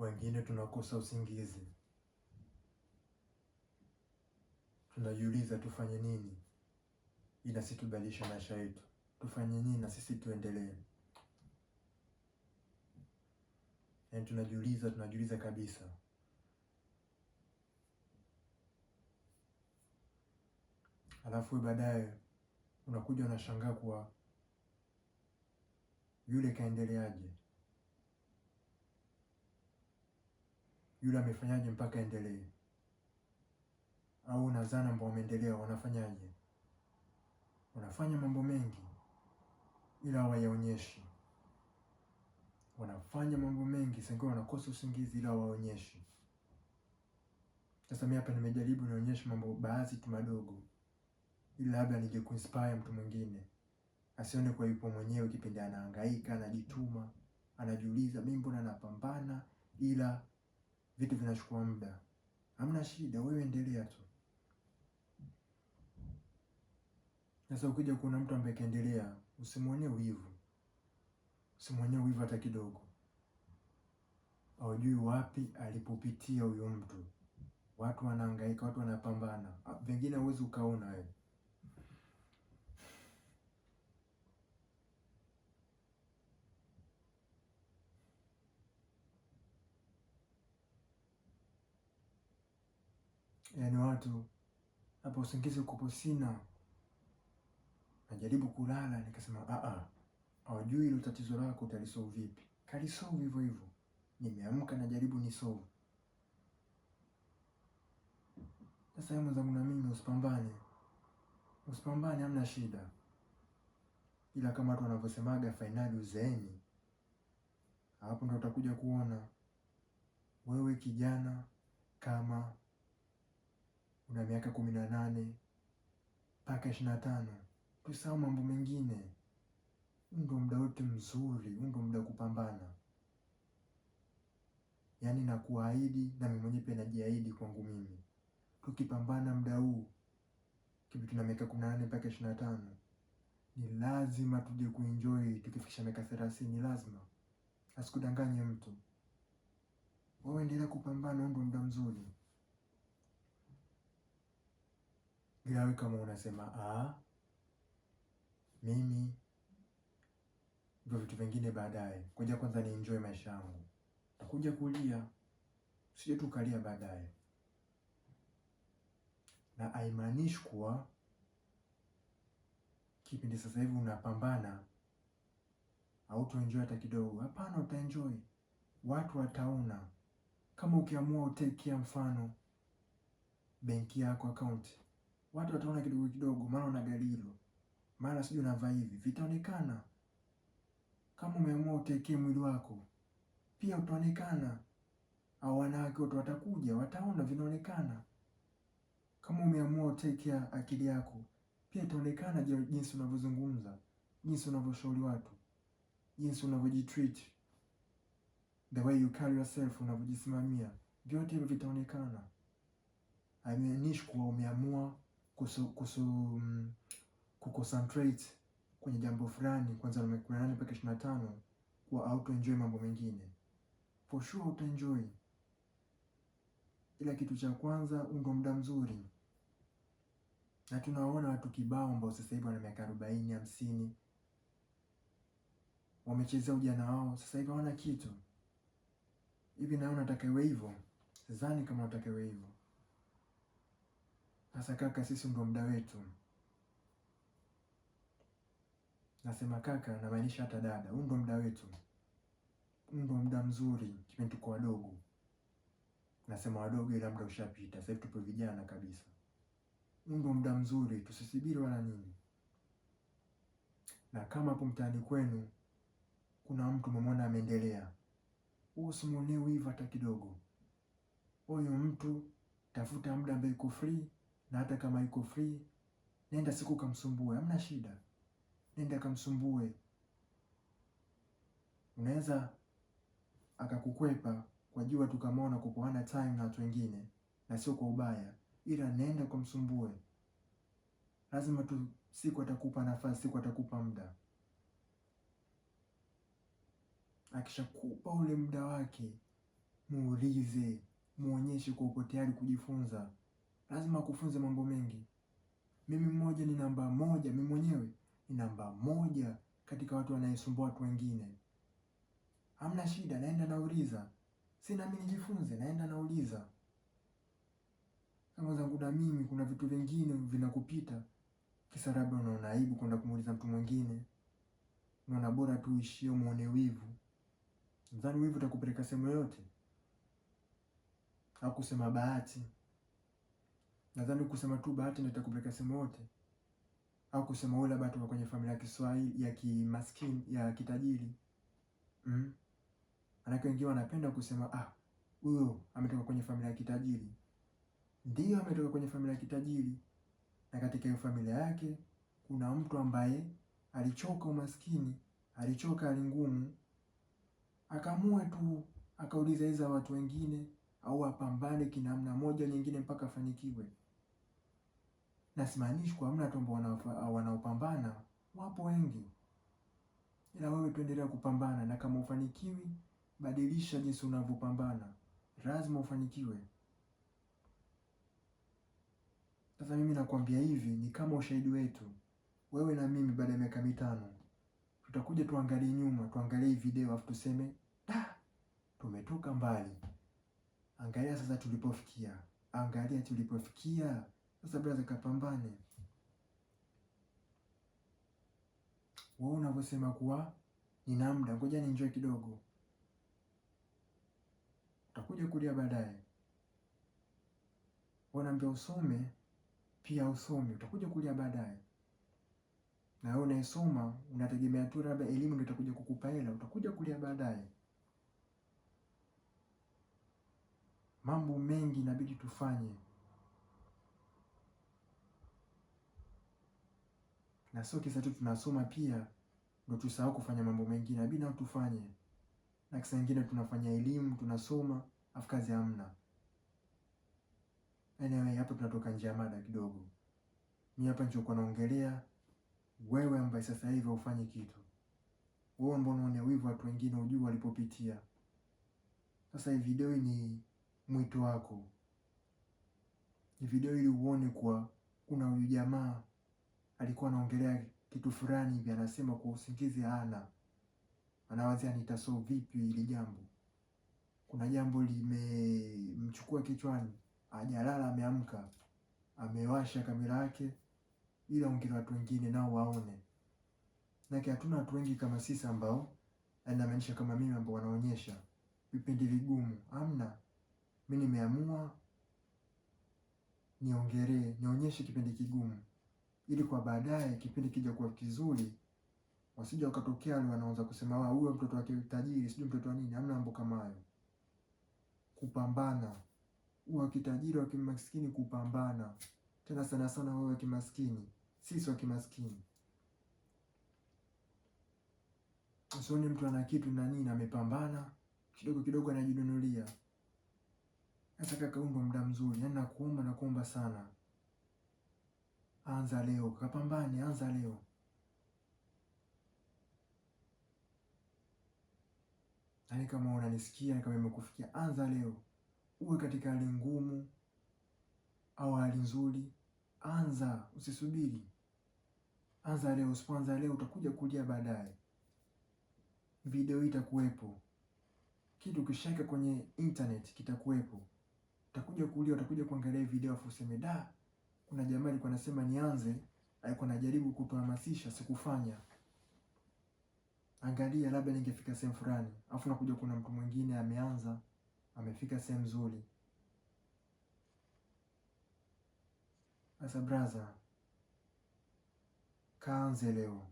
Wengine tunakosa usingizi, tunajiuliza tufanye nini ila sisi tubadilishe maisha yetu, tufanye nini na sisi tuendelee. Yaani tunajiuliza kabisa. Alafu baadaye unakuja unashangaa kuwa yule kaendeleaje, yule amefanyaje mpaka endelee, au unazana ambao wameendelea wanafanyaje. Wanafanya mambo mengi ila hawayaonyeshi. Wanafanya mambo mengi, sasa wanakosa usingizi ila hawaonyeshi. Sasa mimi hapa nimejaribu nionyeshe mambo baadhi tu madogo, ili labda nije kuinspire mtu mwingine asione kwa yupo mwenyewe kipindi anahangaika, anajituma, anajiuliza mimi mbona napambana ila vitu vinachukua muda. Hamna shida, wewe endelea tu. Sasa ukija kuna mtu ambaye kaendelea, usimwonee wivu. Usimwonee wivu hata kidogo. Hujui wapi alipopitia huyo mtu. Watu wanahangaika, watu wanapambana. Vingine huwezi ukaona wewe. Yaani watu hapa usingizi uko sina. Najaribu kulala nikasema hawajui hilo tatizo lako utalisolve vipi. Kalisolve hivyo hivyo. Nimeamka najaribu nisolve. Sasa mwenzangu na mimi usipambane. Usipambane hamna shida. Ila kama watu wanavyosemaga finali uzeeni. Hapo ndo utakuja kuona wewe kijana kama una miaka 18 mpaka 25. Tusahau mambo mengine. Ndio muda wote mzuri, ndio muda kupambana. Yaani nakuahidi na mimi mwenyewe pia najiahidi kwangu mimi. Tukipambana muda huu kipi tuna miaka 18 mpaka 25. Ni lazima tuje kuenjoy tukifikisha miaka 30, lazima. Asikudanganye mtu. Wewe endelea kupambana, ndio muda mzuri. Ila kama unasema mimi ndio vitu vingine baadaye. Ngoja kwanza ni enjoy maisha yangu. Utakuja kulia. Usije tukalia baadaye. Na haimaanishi kuwa kipindi sasa hivi unapambana hautoenjoy hata kidogo. Hapana, utaenjoy. Watu wataona. Kama ukiamua utekea mfano benki yako account, watu wataona kidogo kidogo, mara una gari hilo, mara sijui unavaa hivi, vitaonekana. Kama umeamua utekee mwili wako, pia utaonekana. Au wanawake watu watakuja, wataona vinaonekana. Kama umeamua utekea akili yako, pia itaonekana jinsi unavyozungumza, jinsi unavyoshauri watu, jinsi unavyojitreat, the way you carry yourself, unavyojisimamia, vyote hivyo vitaonekana. Haimaanishi kuwa umeamua kuconcentrate kwenye jambo fulani kwanza na 18 mpaka 25 kuwa hautoenjoy mambo mengine. For sure utaenjoy. Ila kitu cha kwanza ndio muda mzuri. Na tunaona watu kibao ambao sasa hivi wana miaka 40, 50. Wamechezea ujana wao, sasa hivi hawana kitu. Hivi naona nataka iwe hivyo. Sidhani kama nataka iwe hivyo. Sasa kaka, sisi ndio muda wetu. Nasema kaka, namaanisha hata dada, huu ndio muda wetu. Huu ndio muda mzuri kipindi tuko wadogo. Nasema wadogo ila muda ushapita. Sasa hivi tupo vijana kabisa. Huu ndio muda mzuri, tusisubiri wala nini. Na kama hapo mtaani kwenu kuna mtu umemwona ameendelea, usimwonee wivu hata kidogo. Huyo mtu tafuta muda ambao yuko free, na hata kama yuko free, nenda siku kamsumbue, hamna shida. Nenda kamsumbue. Unaweza akakukwepa kwa jua tu kama una kupoana time na watu wengine, na sio kwa ubaya, ila nenda kumsumbue. Lazima tu siku atakupa nafasi, siku atakupa muda. Akishakupa ule muda wake, muulize, muonyeshe kwa uko tayari kujifunza. Lazima kufunze mambo mengi. Mimi mmoja ni namba moja, mimi mwenyewe ni namba moja katika watu wanaesumbua watu wengine. Hamna shida, naenda nauliza. Sina mimi nijifunze, naenda nauliza. Kama zangu na mimi kuna vitu vingine vinakupita. Kisa labda unaona aibu kwenda kumuuliza mtu mwingine. Unaona bora tu uishie muone wivu. Nadhani wivu utakupeleka sehemu yoyote. Au kusema bahati. Nadhani kusema tu bahati ndio itakupeleka sehemu yote. Au kusema wewe labda toka kwenye familia ya Kiswahili ya kimaskini ya kitajiri. Manake wengine wanapenda kusema huyo ametoka kwenye familia ya kitajiri. Ndio ametoka kwenye familia ya kitajiri. Na katika hiyo familia yake kuna mtu ambaye alichoka umaskini, alichoka hali ngumu, akaamua tu akauliza hizo watu wengine au apambane kinamna moja nyingine mpaka afanikiwe. Na simaanishi kwa hamna watu ambao wanaopambana, wapo wengi. Ila wewe tuendelea kupambana, na kama ufanikiwi, badilisha jinsi unavyopambana. Lazima ufanikiwe. Sasa mimi nakwambia hivi ni kama ushahidi wetu. Wewe na mimi baada ya miaka 5 tutakuja tuangalie nyuma, tuangalie video afu tuseme, tumetoka mbali. Angalia sasa tulipofikia. Angalia tulipofikia. Sasa brother, kapambane. Wewe unavyosema kuwa nina muda, ngoja nienjoy kidogo. Utakuja kulia baadaye. Wanaambia usome, pia usome, utakuja kulia baadaye. Na wewe unayesoma unategemea tu labda elimu ndio itakuja kukupa hela, utakuja kulia baadaye. Mambo mengi inabidi tufanye. Na sio kisa tu tunasoma, pia ndio tusahau kufanya mambo mengine. Inabidi nao tufanye. Na kisa nyingine tunafanya elimu, tunasoma, afu kazi hamna. Anyway, hapa tunatoka nje ya mada kidogo. Mimi hapa nilichokuwa naongelea, wewe ambaye sasa hivi ufanye kitu. Wewe mbona unaona wivu watu wengine ujue walipopitia. Sasa hii video ni mwito wako. Hii video ili uone kwa kuna huyu jamaa alikuwa anaongelea kitu fulani hivi, anasema kwa usingizi hana. Anawazia nitasolve vipi hili jambo. Kuna jambo limemchukua kichwani, hajalala, ameamka, amewasha kamera yake ili aongee watu wengine nao waone. Na hatuna watu wengi kama sisi ambao anamaanisha kama mimi ambao wanaonyesha vipindi vigumu. Hamna. Mimi nimeamua nionyeshe kipindi kigumu ili kwa baadaye kipindi kija kuwa kizuri wasije wakatokea wale wanaanza kusema huyo mtoto wake tajiri, sijui mtoto wa nini. Hamna mambo kama hayo. Kupambana. Uwe kitajiri au kimaskini, kupambana. Tena sana sana wewe kimaskini, sisi wa kimaskini. Usione mtu ana kitu na nini amepambana, kidogo kidogo anajinunulia. Sasa kaka, umbo muda mzuri. Yaani nakuomba sana. Anza leo, kapambane, anza leo. Yaani kama unanisikia, kama imekufikia, anza leo. Uwe katika hali ngumu au hali nzuri, anza, usisubiri. Anza leo. Usipoanza leo utakuja kulia baadaye. Video hii itakuwepo. Kitu kishaka kwenye internet kitakuwepo. Utakuja kulia, utakuja kuangalia video afu useme, kuna jamaa alikuwa anasema nianze, alikuwa anajaribu kutuhamasisha, sikufanya. Angalia, labda ningefika sehemu fulani. Afu nakuja kuna mtu mwingine ameanza, amefika sehemu nzuri. Sasa brother, kaanze leo.